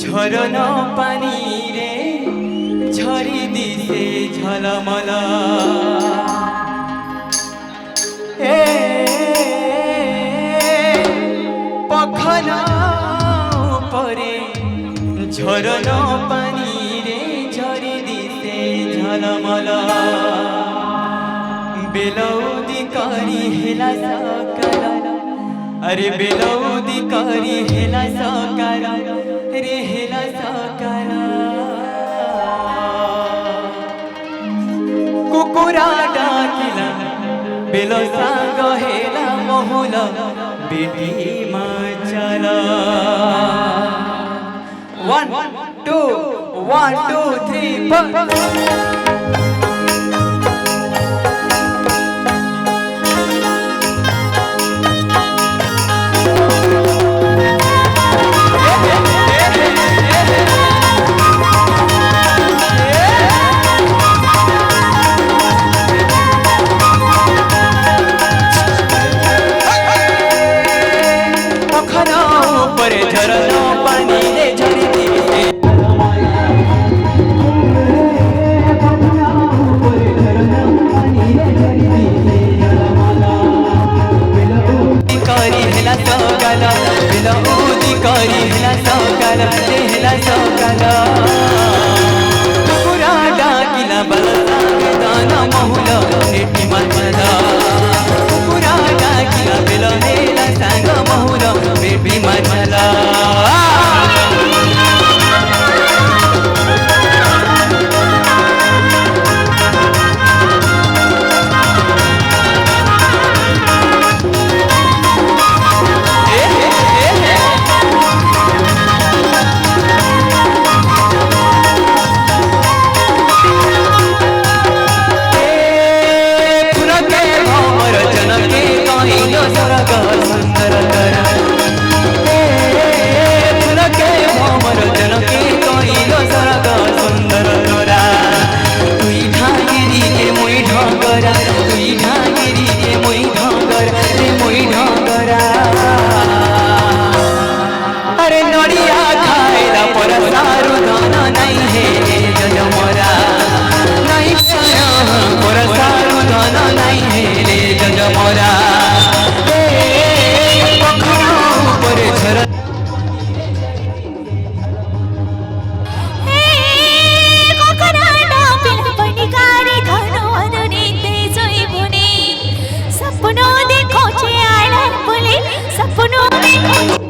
ঝরনা পানি রে ঝরি দিছে ঝলমলা পখনা উপরে ঝরনা পানি রে ঝরি দিছে ঝলমলা বেলৌদি করি হেলা সকাল अरे बेलौदी करी हेला सकाल रे हेला सकाल कुकुरा डाकिला बेलो सांग हेला मोहुला बेटी मचला 1 2 1 2 3 4 झरना पानी रे झरी दिसे करी हेला सकाल बेलौदी करी हेला सकाल रे हेला सकाल कुकुरा डाकिला बलसांग दाना महुल नेटी मचला कुकुरा डाकिला बेलो हेला सांग महुल बेटी मचला अरे नड़िया खाएला पर सारू धन नहीं है जजमरा नहीं पर सारू धन नहीं है रे जजमरा ऊपर झर सपनों देखो छे आला बोले सपनों देखो